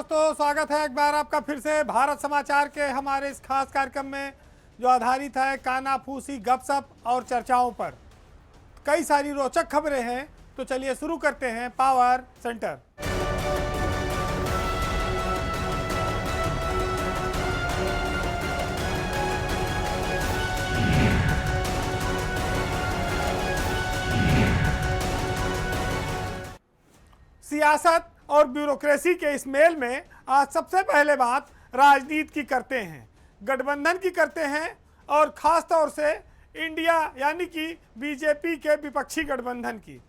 दोस्तों, स्वागत है एक बार आपका फिर से भारत समाचार के हमारे इस खास कार्यक्रम में जो आधारित है कानाफूसी गपशप और चर्चाओं पर। कई सारी रोचक खबरें हैं, तो चलिए शुरू करते हैं पावर सेंटर। सियासत और ब्यूरोक्रेसी के इस मेल में आज सबसे पहले बात राजनीति की करते हैं, गठबंधन की करते हैं और खास तौर से इंडिया यानी कि बीजेपी के विपक्षी गठबंधन की।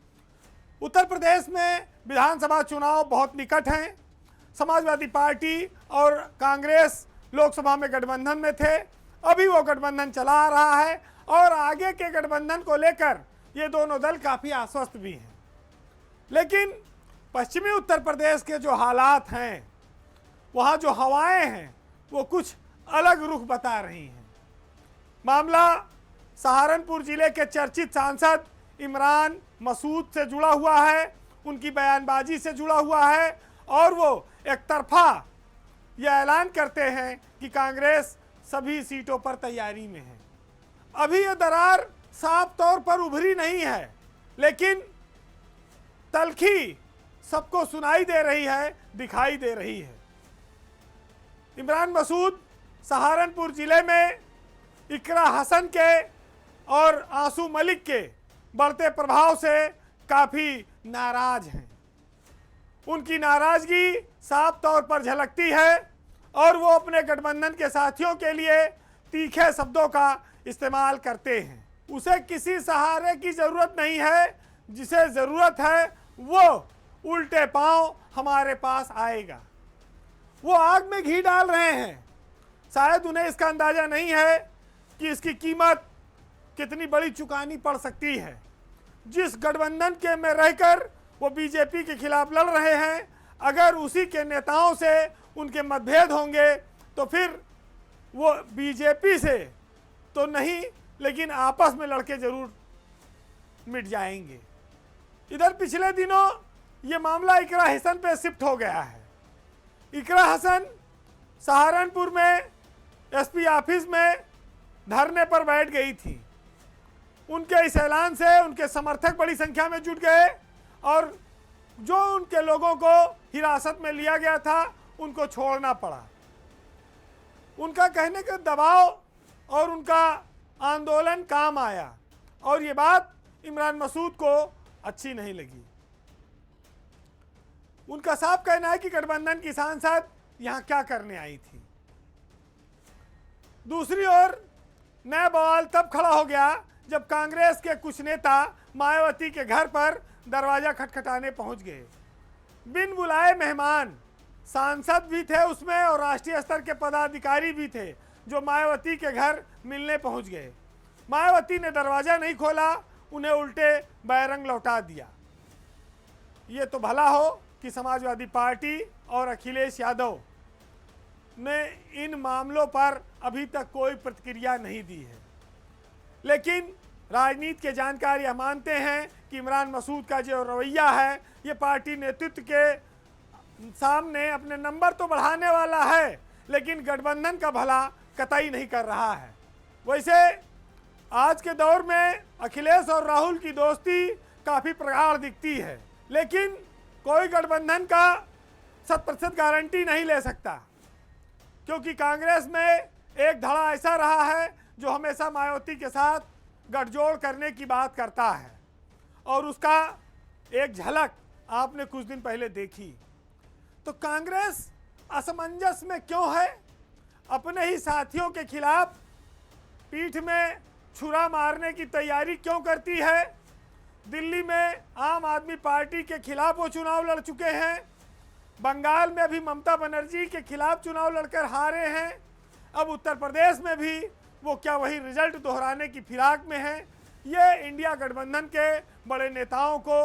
उत्तर प्रदेश में विधानसभा चुनाव बहुत निकट हैं। समाजवादी पार्टी और कांग्रेस लोकसभा में गठबंधन में थे, अभी वो गठबंधन चला आ रहा है और आगे के गठबंधन को लेकर ये दोनों दल काफ़ी आश्वस्त भी हैं। लेकिन पश्चिमी उत्तर प्रदेश के जो हालात हैं, वहाँ जो हवाएं हैं वो कुछ अलग रुख बता रही हैं। मामला सहारनपुर जिले के चर्चित सांसद इमरान मसूद से जुड़ा हुआ है, उनकी बयानबाजी से जुड़ा हुआ है और वो एक तरफा यह ऐलान करते हैं कि कांग्रेस सभी सीटों पर तैयारी में है। अभी ये दरार साफ तौर पर उभरी नहीं है, लेकिन तलखी सबको सुनाई दे रही है, दिखाई दे रही है। इमरान मसूद सहारनपुर जिले में इकरा हसन के और आंसू मलिक के बढ़ते प्रभाव से काफ़ी नाराज हैं। उनकी नाराजगी साफ तौर पर झलकती है और वो अपने गठबंधन के साथियों के लिए तीखे शब्दों का इस्तेमाल करते हैं। उसे किसी सहारे की ज़रूरत नहीं है, जिसे ज़रूरत है वो उल्टे पांव हमारे पास आएगा। वो आग में घी डाल रहे हैं। शायद उन्हें इसका अंदाजा नहीं है कि इसकी कीमत कितनी बड़ी चुकानी पड़ सकती है। जिस गठबंधन के में रहकर वो बीजेपी के खिलाफ लड़ रहे हैं, अगर उसी के नेताओं से उनके मतभेद होंगे तो फिर वो बीजेपी से तो नहीं, लेकिन आपस में लड़के जरूर मिट जाएंगे। इधर पिछले दिनों ये मामला इकरा हसन पे शिफ्ट हो गया है। इकरा हसन सहारनपुर में एसपी ऑफिस में धरने पर बैठ गई थी। उनके इस ऐलान से उनके समर्थक बड़ी संख्या में जुट गए और जो उनके लोगों को हिरासत में लिया गया था उनको छोड़ना पड़ा। उनका कहने का दबाव और उनका आंदोलन काम आया और ये बात इमरान मसूद को अच्छी नहीं लगी। उनका साफ कहना है कि गठबंधन की सांसद यहां क्या करने आई थी। दूसरी ओर नया बवाल तब खड़ा हो गया जब कांग्रेस के कुछ नेता मायावती के घर पर दरवाजा खटखटाने पहुंच गए। बिन बुलाए मेहमान सांसद भी थे उसमें और राष्ट्रीय स्तर के पदाधिकारी भी थे जो मायावती के घर मिलने पहुंच गए। मायावती ने दरवाजा नहीं खोला, उन्हें उल्टे बैरंग लौटा दिया। ये तो भला हो कि समाजवादी पार्टी और अखिलेश यादव ने इन मामलों पर अभी तक कोई प्रतिक्रिया नहीं दी है, लेकिन राजनीति के जानकार यह मानते हैं कि इमरान मसूद का जो रवैया है ये पार्टी नेतृत्व के सामने अपने नंबर तो बढ़ाने वाला है, लेकिन गठबंधन का भला कतई नहीं कर रहा है। वैसे आज के दौर में अखिलेश और राहुल की दोस्ती काफ़ी प्रगाढ़ दिखती है, लेकिन कोई गठबंधन का 100% गारंटी नहीं ले सकता, क्योंकि कांग्रेस में एक धड़ा ऐसा रहा है जो हमेशा मायावती के साथ गठजोड़ करने की बात करता है और उसका एक झलक आपने कुछ दिन पहले देखी। तो कांग्रेस असमंजस में क्यों है? अपने ही साथियों के खिलाफ पीठ में छुरा मारने की तैयारी क्यों करती है? दिल्ली में आम आदमी पार्टी के खिलाफ वो चुनाव लड़ चुके हैं, बंगाल में भी ममता बनर्जी के खिलाफ चुनाव लड़कर हारे हैं, अब उत्तर प्रदेश में भी वो क्या वही रिजल्ट दोहराने की फिराक में है? ये इंडिया गठबंधन के बड़े नेताओं को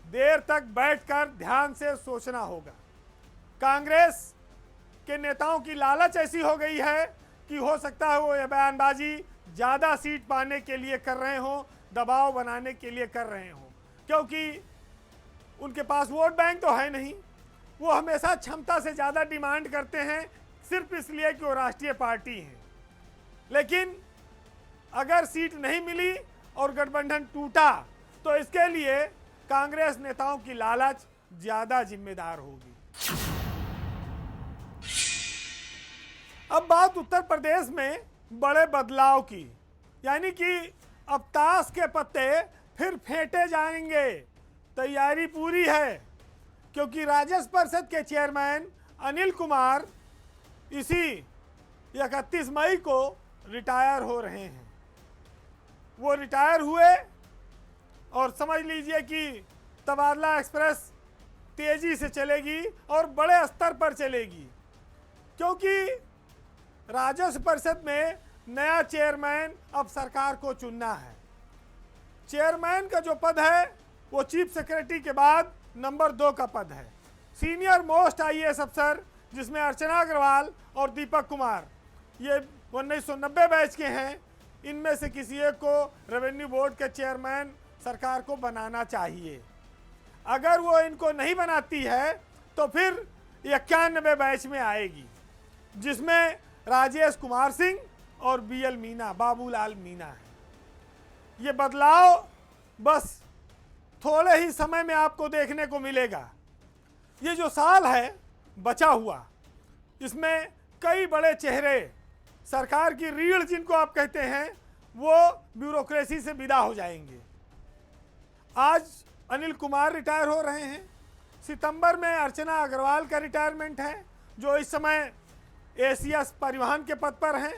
देर तक बैठकर ध्यान से सोचना होगा। कांग्रेस के नेताओं की लालच ऐसी हो गई है कि हो सकता है वो ये बयानबाजी ज़्यादा सीट पाने के लिए कर रहे हों, दबाव बनाने के लिए कर रहे हों, क्योंकि उनके पास वोट बैंक तो है नहीं। वो हमेशा क्षमता से ज़्यादा डिमांड करते हैं, सिर्फ इसलिए कि वो राष्ट्रीय पार्टी हैं। लेकिन अगर सीट नहीं मिली और गठबंधन टूटा तो इसके लिए कांग्रेस नेताओं की लालच ज़्यादा जिम्मेदार होगी। अब बात उत्तर प्रदेश में बड़े बदलाव की, यानी कि अब ताश के पत्ते फिर फेंटे जाएंगे। तैयारी पूरी है, क्योंकि राज्य परिषद के चेयरमैन अनिल कुमार इसी 31 मई को रिटायर हो रहे हैं। वो रिटायर हुए और समझ लीजिए कि तबादला एक्सप्रेस तेजी से चलेगी और बड़े स्तर पर चलेगी, क्योंकि राज्य परिषद में नया चेयरमैन अब सरकार को चुनना है। चेयरमैन का जो पद है वो चीफ सेक्रेटरी के बाद नंबर 2 का पद है। सीनियर मोस्ट आईएएस अफसर, जिसमें अर्चना अग्रवाल और दीपक कुमार, ये 1990 बैच के हैं। इनमें से किसी एक को रेवेन्यू बोर्ड के चेयरमैन सरकार को बनाना चाहिए। अगर वो इनको नहीं बनाती है तो फिर 91 बैच में आएगी, जिसमें राजेश कुमार सिंह और बीएल मीना, बाबूलाल मीना है। ये बदलाव बस थोड़े ही समय में आपको देखने को मिलेगा। ये जो साल है बचा हुआ, इसमें कई बड़े चेहरे, सरकार की रीढ़ जिनको आप कहते हैं, वो ब्यूरोक्रेसी से विदा हो जाएंगे। आज अनिल कुमार रिटायर हो रहे हैं। सितंबर में अर्चना अग्रवाल का रिटायरमेंट है, जो इस समय एसीएस परिवहन के पद पर हैं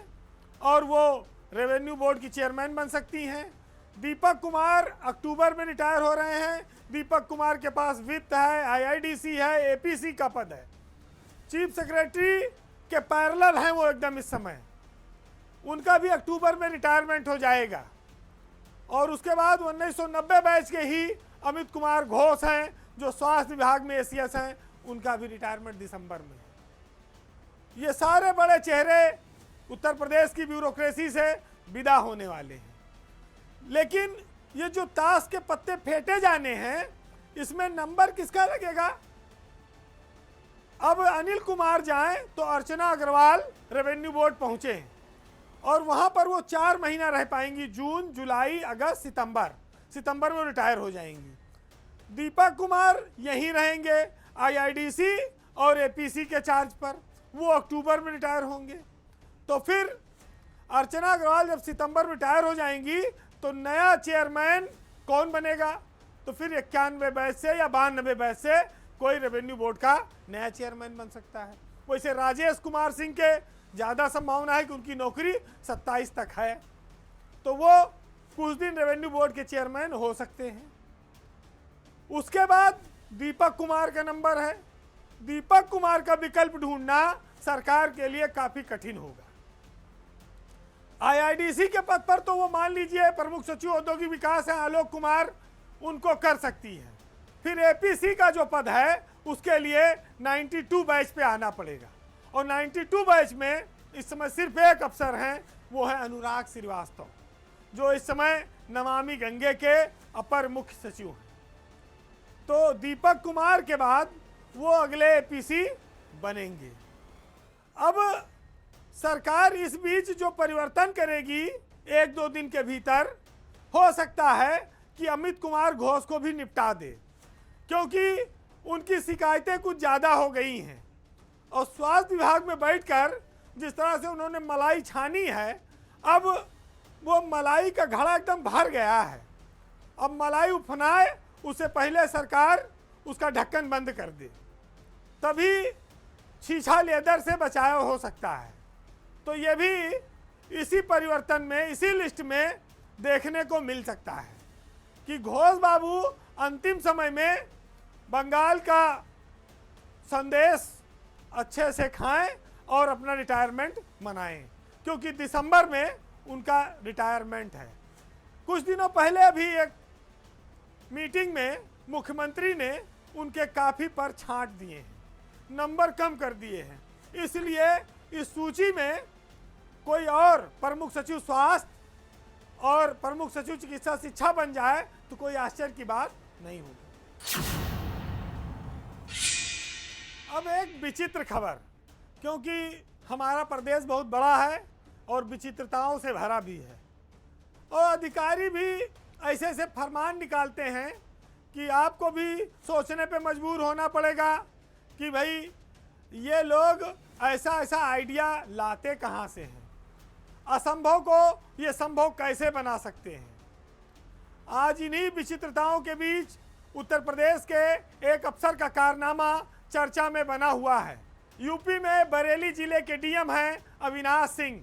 और वो रेवेन्यू बोर्ड की चेयरमैन बन सकती हैं। दीपक कुमार अक्टूबर में रिटायर हो रहे हैं। दीपक कुमार के पास वित्त है, आईआईडीसी है, एपीसी का पद है। चीफ सेक्रेटरी के पैरेलल हैं वो एकदम इस समय। उनका भी अक्टूबर में रिटायरमेंट हो जाएगा। और उसके बाद 1990 बैच के ही अमित कुमार घोष हैं, जो स्वास्थ्य विभाग में एसीएस हैं, उनका भी रिटायरमेंट दिसंबर में। ये सारे बड़े चेहरे उत्तर प्रदेश की ब्यूरोक्रेसी से विदा होने वाले हैं। लेकिन ये जो ताश के पत्ते फेंटे जाने हैं, इसमें नंबर किसका लगेगा? अब अनिल कुमार जाएं तो अर्चना अग्रवाल रेवेन्यू बोर्ड पहुंचे हैं और वहां पर वो 4 महीना रह पाएंगी, जून, जुलाई, अगस्त, सितंबर में रिटायर हो जाएंगी। दीपक कुमार यहीं रहेंगे आईआईडीसी और एपीसी के चार्ज पर, वो अक्टूबर में रिटायर होंगे। तो फिर अर्चना अग्रवाल जब सितंबर में रिटायर हो जाएंगी तो नया चेयरमैन कौन बनेगा? तो फिर 91 बैच से या 92 बैच से कोई रेवेन्यू बोर्ड का नया चेयरमैन बन सकता है। वैसे राजेश कुमार सिंह के ज़्यादा संभावना है कि उनकी नौकरी 27 तक है, तो वो कुछ दिन रेवेन्यू बोर्ड के चेयरमैन हो सकते हैं। उसके बाद दीपक कुमार का नंबर है। दीपक कुमार का विकल्प ढूंढना सरकार के लिए काफ़ी कठिन होगा। आईआईडीसी के पद पर तो वो मान लीजिए प्रमुख सचिव औद्योगिक विकास है आलोक कुमार, उनको कर सकती है। फिर एपीसी का जो पद है उसके लिए 92 बैच पे आना पड़ेगा, और 92 बैच में इस समय सिर्फ एक अफसर हैं, वो है अनुराग श्रीवास्तव, जो इस समय नमामि गंगे के अपर मुख्य सचिव हैं। तो दीपक कुमार के बाद वो अगले एपीसी बनेंगे। अब सरकार इस बीच जो परिवर्तन करेगी 1-2 दिन के भीतर, हो सकता है कि अमित कुमार घोष को भी निपटा दे, क्योंकि उनकी शिकायतें कुछ ज़्यादा हो गई हैं। और स्वास्थ्य विभाग में बैठकर जिस तरह से उन्होंने मलाई छानी है, अब वो मलाई का घड़ा एकदम भर गया है। अब मलाई उफनाए उससे पहले सरकार उसका ढक्कन बंद कर दे, तभी छीछा लेदर से बचाव हो सकता है। तो ये भी इसी परिवर्तन में, इसी लिस्ट में देखने को मिल सकता है कि घोष बाबू अंतिम समय में बंगाल का संदेश अच्छे से खाएं और अपना रिटायरमेंट मनाएं, क्योंकि दिसंबर में उनका रिटायरमेंट है। कुछ दिनों पहले अभी एक मीटिंग में मुख्यमंत्री ने उनके काफ़ी पर छांट दिए हैं, नंबर कम कर दिए हैं। इसलिए इस सूची में कोई और प्रमुख सचिव स्वास्थ्य और प्रमुख सचिव चिकित्सा शिक्षा बन जाए तो कोई आश्चर्य की बात नहीं होगी। अब एक विचित्र खबर, क्योंकि हमारा प्रदेश बहुत बड़ा है और विचित्रताओं से भरा भी है, और अधिकारी भी ऐसे ऐसे फरमान निकालते हैं कि आपको भी सोचने पे मजबूर होना पड़ेगा कि भाई ये लोग ऐसा ऐसा आइडिया लाते कहाँ से हैं, असंभव को ये संभव कैसे बना सकते हैं। आज इन्हीं विचित्रताओं के बीच उत्तर प्रदेश के एक अफसर का कारनामा चर्चा में बना हुआ है। यूपी में बरेली जिले के डीएम हैं अविनाश सिंह।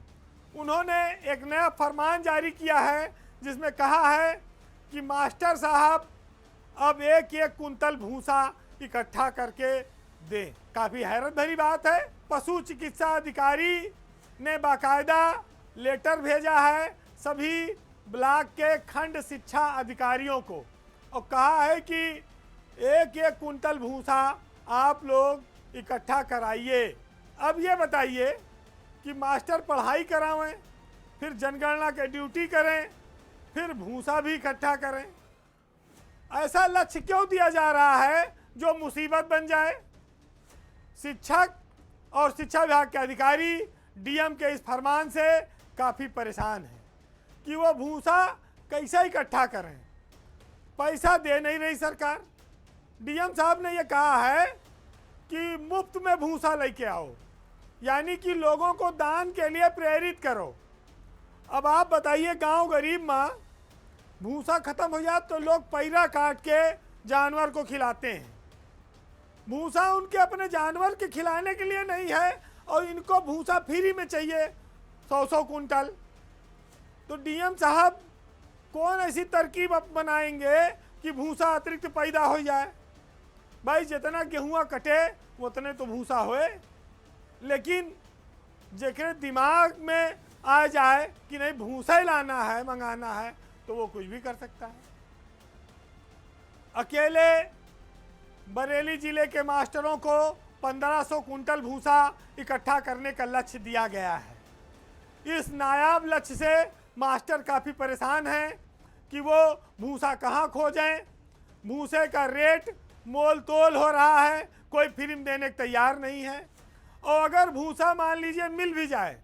उन्होंने एक नया फरमान जारी किया है जिसमें कहा है कि मास्टर साहब अब एक एक कुंतल भूसा इकट्ठा करके दें। काफ़ी हैरत भरी बात है। पशु चिकित्सा अधिकारी ने बाकायदा लेटर भेजा है सभी ब्लॉक के खंड शिक्षा अधिकारियों को और कहा है कि एक एक कुंतल भूसा आप लोग इकट्ठा कराइए। अब ये बताइए कि मास्टर पढ़ाई करावें, फिर जनगणना के ड्यूटी करें, फिर भूसा भी इकट्ठा करें। ऐसा लक्ष्य क्यों दिया जा रहा है जो मुसीबत बन जाए। शिक्षक और शिक्षा विभाग के अधिकारी डीएम के इस फरमान से काफ़ी परेशान हैं कि वो भूसा कैसे इकट्ठा करें। पैसा दे नहीं रही सरकार। डीएम साहब ने ये कहा है कि मुफ्त में भूसा लेके आओ, यानी कि लोगों को दान के लिए प्रेरित करो। अब आप बताइए, गांव गरीब माँ भूसा खत्म हो जाए तो लोग पैरा काट के जानवर को खिलाते हैं। भूसा उनके अपने जानवर के खिलाने के लिए नहीं है और इनको भूसा फ्री में चाहिए 100-100 कुंटल। तो डीएम साहब कौन ऐसी तरकीब बनाएंगे कि भूसा अतिरिक्त पैदा हो जाए। भाई जितना गेहुआ कटे उतने तो भूसा होए, लेकिन जेकरे दिमाग में आ जाए कि नहीं भूसा ही लाना है, मंगाना है, तो वो कुछ भी कर सकता है। अकेले बरेली जिले के मास्टरों को 1500 कुंटल भूसा इकट्ठा करने का लक्ष्य दिया गया है। इस नायाब लक्ष्य से मास्टर काफ़ी परेशान हैं कि वो भूसा कहाँ खोजें। भूसे का रेट मोल तोल हो रहा है, कोई फिल्म देने को तैयार नहीं है। और अगर भूसा मान लीजिए मिल भी जाए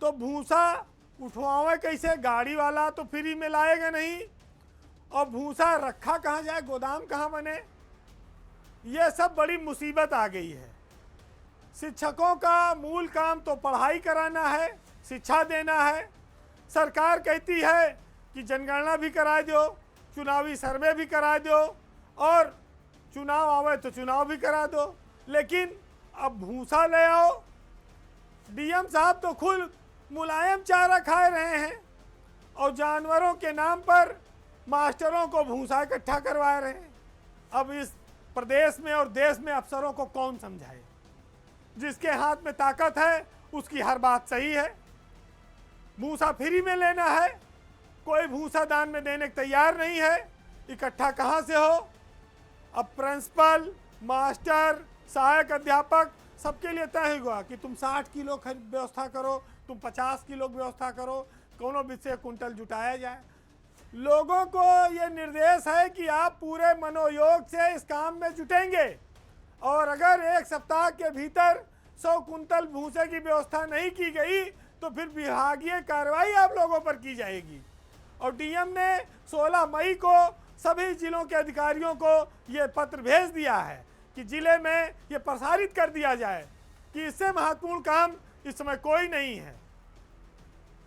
तो भूसा उठवावे कैसे, गाड़ी वाला तो फ्री में लाएगा नहीं, और भूसा रखा कहाँ जाए, गोदाम कहाँ बने। ये सब बड़ी मुसीबत आ गई है। शिक्षकों का मूल काम तो पढ़ाई कराना है, शिक्षा देना है। सरकार कहती है कि जनगणना भी करा दो, चुनावी सर्वे भी करा दो, और चुनाव आवे तो चुनाव भी करा दो, लेकिन अब भूसा ले आओ। डीएम साहब तो खुद मुलायम चारा खा रहे हैं और जानवरों के नाम पर मास्टरों को भूसा इकट्ठा करवा रहे हैं। अब इस प्रदेश में और देश में अफसरों को कौन समझाए। जिसके हाथ में ताकत है उसकी हर बात सही है। भूसा फ्री में लेना है, कोई भूसा दान में देने को तैयार नहीं है। इकट्ठा कहाँ से हो। अब प्रिंसिपल, मास्टर, सहायक अध्यापक सबके लिए तय हुआ कि तुम 60 किलो व्यवस्था करो, तुम 50 किलो व्यवस्था करो, कोनो विषय कुंटल जुटाया जाए। लोगों को ये निर्देश है कि आप पूरे मनोयोग से इस काम में जुटेंगे, और अगर एक सप्ताह के भीतर 100 कुंटल भूसे की व्यवस्था नहीं की गई तो फिर विभागीय कार्रवाई आप लोगों पर की जाएगी। और डीएम ने 16 मई को सभी जिलों के अधिकारियों को ये पत्र भेज दिया है कि जिले में ये प्रसारित कर दिया जाए कि इससे महत्वपूर्ण काम इस समय कोई नहीं है।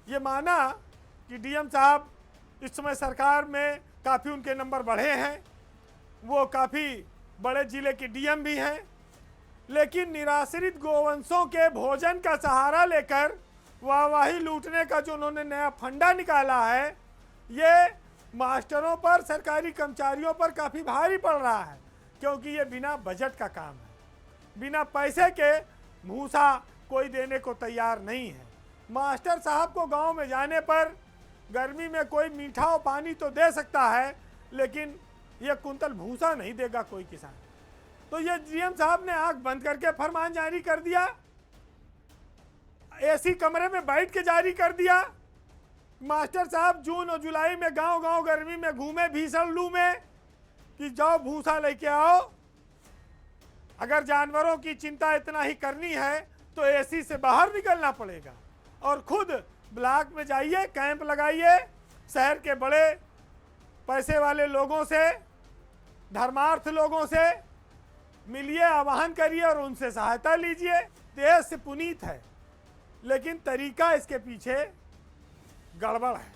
ये माना कि डीएम साहब इस समय सरकार में काफ़ी उनके नंबर बढ़े हैं, वो काफ़ी बड़े जिले के डीएम भी हैं, लेकिन निराश्रित गोवंशों के भोजन का सहारा लेकर वाहवाही लूटने का जो उन्होंने नया फंडा निकाला है, ये मास्टरों पर, सरकारी कर्मचारियों पर काफ़ी भारी पड़ रहा है, क्योंकि ये बिना बजट का काम है। बिना पैसे के भूसा कोई देने को तैयार नहीं है। मास्टर साहब को गांव में जाने पर गर्मी में कोई मीठा और पानी तो दे सकता है, लेकिन ये कुंतल भूसा नहीं देगा कोई किसान। तो ये डीएम साहब ने आंख बंद करके फरमान जारी कर दिया, एसी कमरे में बैठ के जारी कर दिया। मास्टर साहब जून और जुलाई में गांव गांव गर्मी में घूमे भीषण लू में कि जाओ भूसा लेके आओ। अगर जानवरों की चिंता इतना ही करनी है तो एसी से बाहर निकलना पड़ेगा और खुद ब्लॉक में जाइए, कैंप लगाइए, शहर के बड़े पैसे वाले लोगों से, धर्मार्थ लोगों से मिलिए, आह्वान करिए और उनसे सहायता लीजिए। देश से पुनीत है, लेकिन तरीका इसके पीछे गड़बड़ है।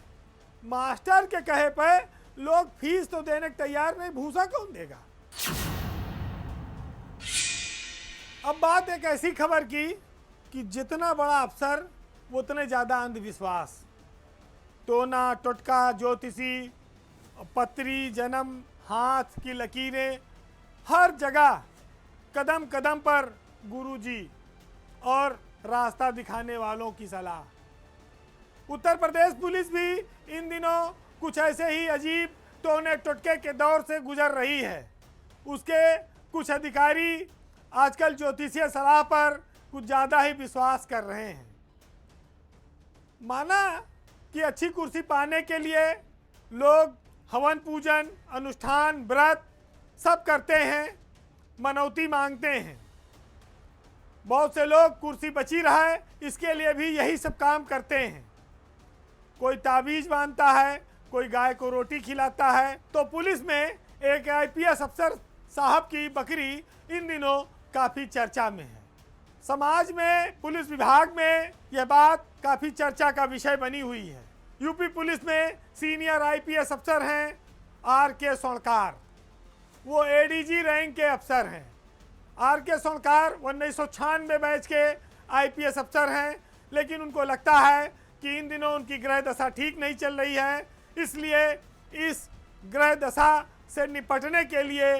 मास्टर के कहे पर लोग फीस तो देने को तैयार नहीं, भूसा कौन देगा। अब बात एक ऐसी खबर की कि जितना बड़ा अफसर उतने ज़्यादा अंधविश्वास। टोना टोटका, ज्योतिषी, पत्री, जन्म, हाथ की लकीरें, हर जगह कदम कदम पर गुरुजी और रास्ता दिखाने वालों की सलाह। उत्तर प्रदेश पुलिस भी इन दिनों कुछ ऐसे ही अजीब टोने टोटके के दौर से गुजर रही है। उसके कुछ अधिकारी आजकल ज्योतिषीय सलाह पर कुछ ज़्यादा ही विश्वास कर रहे हैं। माना कि अच्छी कुर्सी पाने के लिए लोग हवन पूजन, अनुष्ठान, व्रत सब करते हैं, मनौती मांगते हैं। बहुत से लोग कुर्सी बची रहे इसके लिए भी यही सब काम करते हैं। कोई ताबीज बांधता है, कोई गाय को रोटी खिलाता है। तो पुलिस में एक आईपीएस अफसर साहब की बकरी इन दिनों काफ़ी चर्चा में है। समाज में, पुलिस विभाग में यह बात काफ़ी चर्चा का विषय बनी हुई है। यूपी पुलिस में सीनियर आईपीएस अफसर हैं आर.के. सोणकार, वो एडीजी रैंक के अफसर हैं। आर.के. सोणकार 1996 बैच के आईपीएस अफसर हैं, लेकिन उनको लगता है कि इन दिनों उनकी ग्रह दशा ठीक नहीं चल रही है, इसलिए इस ग्रह दशा से निपटने के लिए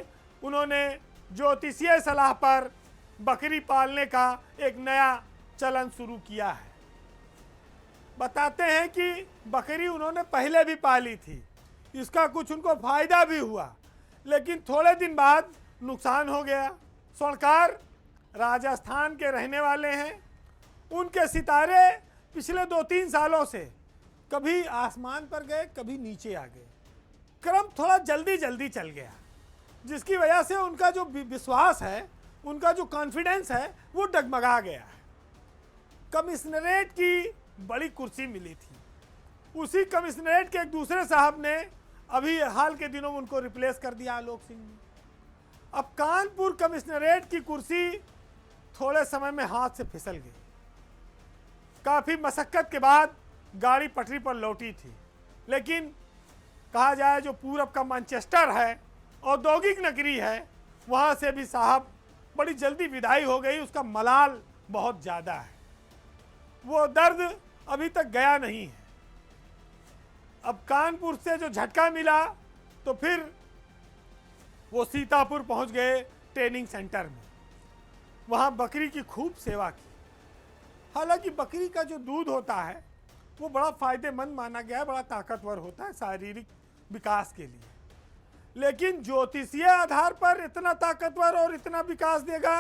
उन्होंने ज्योतिषीय सलाह पर बकरी पालने का एक नया चलन शुरू किया है। बताते हैं कि बकरी उन्होंने पहले भी पाली थी, इसका कुछ उनको फायदा भी हुआ, लेकिन थोड़े दिन बाद नुकसान हो गया। सोणकार राजस्थान के रहने वाले हैं। उनके सितारे पिछले 2-3 सालों से कभी आसमान पर गए, कभी नीचे आ गए। क्रम थोड़ा जल्दी जल्दी चल गया, जिसकी वजह से उनका जो विश्वास है, उनका जो कॉन्फिडेंस है, वो डगमगा गया है। कमिश्नरेट की बड़ी कुर्सी मिली थी, उसी कमिश्नरेट के एक दूसरे साहब ने अभी हाल के दिनों में उनको रिप्लेस कर दिया, आलोक सिंह ने। अब कानपुर कमिश्नरेट की कुर्सी थोड़े समय में हाथ से फिसल गई। काफ़ी मशक्कत के बाद गाड़ी पटरी पर लौटी थी, लेकिन कहा जाए जो पूरब का मैनचेस्टर है, औद्योगिक नगरी है, वहाँ से भी साहब बड़ी जल्दी विदाई हो गई। उसका मलाल बहुत ज़्यादा है, वो दर्द अभी तक गया नहीं है। अब कानपुर से जो झटका मिला तो फिर वो सीतापुर पहुंच गए ट्रेनिंग सेंटर में, वहाँ बकरी की खूब सेवा की। हालांकि बकरी का जो दूध होता है वो बड़ा फ़ायदेमंद माना गया है, बड़ा ताकतवर होता है शारीरिक विकास के लिए, लेकिन ज्योतिषीय आधार पर इतना ताकतवर और इतना विकास देगा,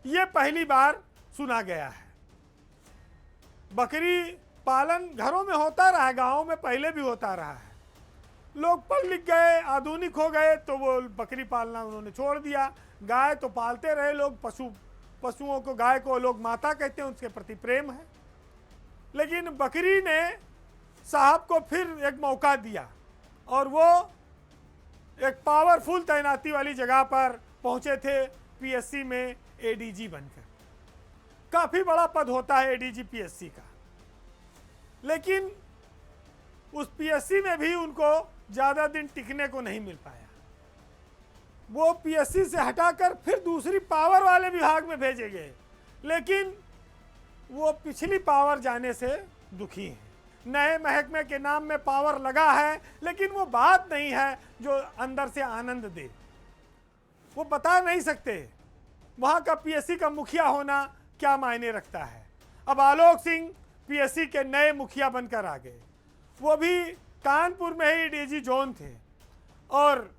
ये पहली बार सुना गया है। बकरी पालन घरों में होता रहा है, गाँव में पहले भी होता रहा है। लोग पढ़ लिख गए, आधुनिक हो गए, तो वो बकरी पालना उन्होंने छोड़ दिया। गाय तो पालते रहे लोग, पशुओं को, गाय को लोग माता कहते हैं, उसके प्रति प्रेम है। लेकिन बकरी ने साहब को फिर एक मौका दिया और वो एक पावरफुल तैनाती वाली जगह पर पहुंचे थे, पीएससी में एडीजी बनकर। काफ़ी बड़ा पद होता है एडीजी पीएससी का, लेकिन उस पीएससी में भी उनको ज़्यादा दिन टिकने को नहीं मिल पाया। वो पीएससी से हटाकर फिर दूसरी पावर वाले विभाग में भेजे गए, लेकिन वो पिछली पावर जाने से दुखी हैं। नए महकमे के नाम में पावर लगा है, लेकिन वो बात नहीं है जो अंदर से आनंद दे। वो बता नहीं सकते वहाँ का पीएससी का मुखिया होना क्या मायने रखता है। अब आलोक सिंह पीएससी के नए मुखिया बनकर आ गए, वो भी कानपुर में ही डीजी जोन थे। और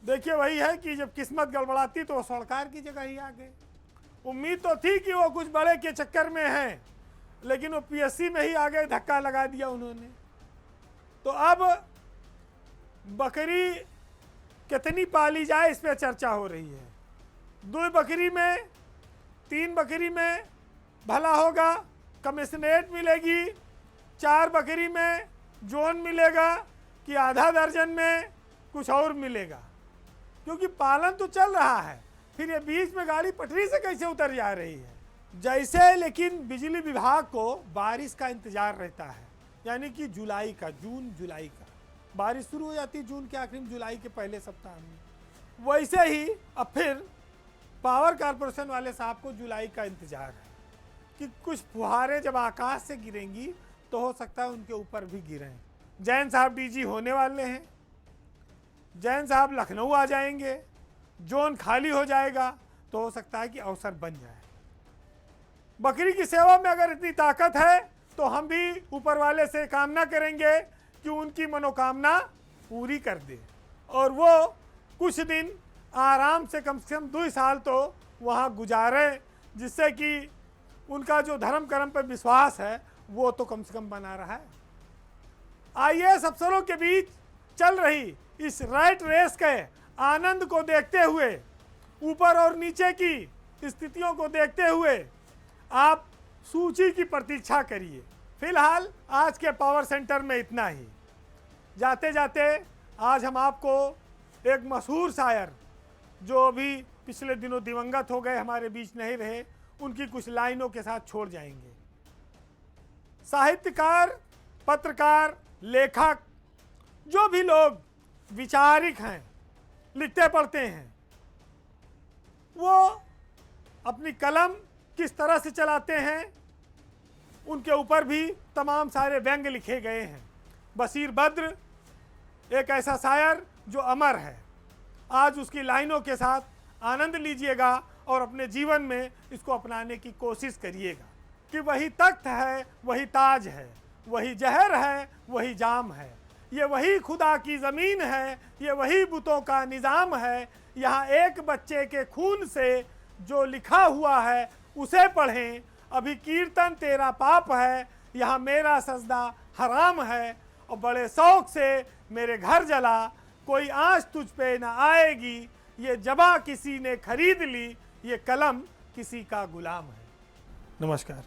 देखिए वही है कि जब किस्मत गड़बड़ाती तो सोणकार की जगह ही आ गए। उम्मीद तो थी कि वो कुछ बड़े के चक्कर में हैं, लेकिन वो पीएससी में ही आ गए, धक्का लगा दिया उन्होंने। तो अब बकरी कितनी पाली जाए इस पर चर्चा हो रही है। 2 बकरी में 3 बकरी में भला होगा कमिश्नरेट मिलेगी, 4 बकरी में जोन मिलेगा कि आधा दर्जन में कुछ और मिलेगा, क्योंकि पालन तो चल रहा है। फिर ये बीच में गाड़ी पटरी से कैसे उतर जा रही है? जैसे लेकिन बिजली विभाग को बारिश का इंतजार रहता है, यानी कि जुलाई का, जून जुलाई का बारिश शुरू हो जाती है जून के आखिर में, जुलाई के पहले सप्ताह में। वैसे ही अब फिर पावर कॉरपोरेशन वाले साहब को जुलाई का इंतजार है कि कुछ फुहारें जब आकाश से गिरेंगी तो हो सकता है उनके ऊपर भी गिरें। जैन साहब डीजी होने वाले हैं, जैन साहब लखनऊ आ जाएंगे, जोन खाली हो जाएगा तो हो सकता है कि अवसर बन जाए। बकरी की सेवा में अगर इतनी ताकत है तो हम भी ऊपर वाले से कामना करेंगे कि उनकी मनोकामना पूरी कर दे और वो कुछ दिन आराम से कम 2 साल तो वहाँ गुजारे, जिससे कि उनका जो धर्म कर्म पर विश्वास है वो तो कम से कम बना रहा है। आईएएस अफसरों के बीच चल रही इस रैट रेस के आनंद को देखते हुए, ऊपर और नीचे की स्थितियों को देखते हुए आप सूची की प्रतीक्षा करिए। फिलहाल आज के पावर सेंटर में इतना ही। जाते जाते आज हम आपको एक मशहूर शायर जो अभी पिछले दिनों दिवंगत हो गए, हमारे बीच नहीं रहे, उनकी कुछ लाइनों के साथ छोड़ जाएंगे। साहित्यकार, पत्रकार, लेखक, जो भी लोग विचारिक हैं, लिखते पढ़ते हैं, वो अपनी कलम किस तरह से चलाते हैं उनके ऊपर भी तमाम सारे व्यंग लिखे गए हैं। बशीर बद्र एक ऐसा शायर जो अमर है। आज उसकी लाइनों के साथ आनंद लीजिएगा और अपने जीवन में इसको अपनाने की कोशिश करिएगा कि वही तख्त है, वही ताज है, वही जहर है, वही जाम है, ये वही खुदा की ज़मीन है, ये वही बुतों का निज़ाम है। यहाँ एक बच्चे के खून से जो लिखा हुआ है उसे पढ़ें, अभी कीर्तन तेरा पाप है, यहाँ मेरा सजदा हराम है, और बड़े शौक़ से मेरे घर जला, कोई आँच तुझ पे ना आएगी, ये जबा किसी ने खरीद ली, ये कलम किसी का गुलाम है। नमस्कार।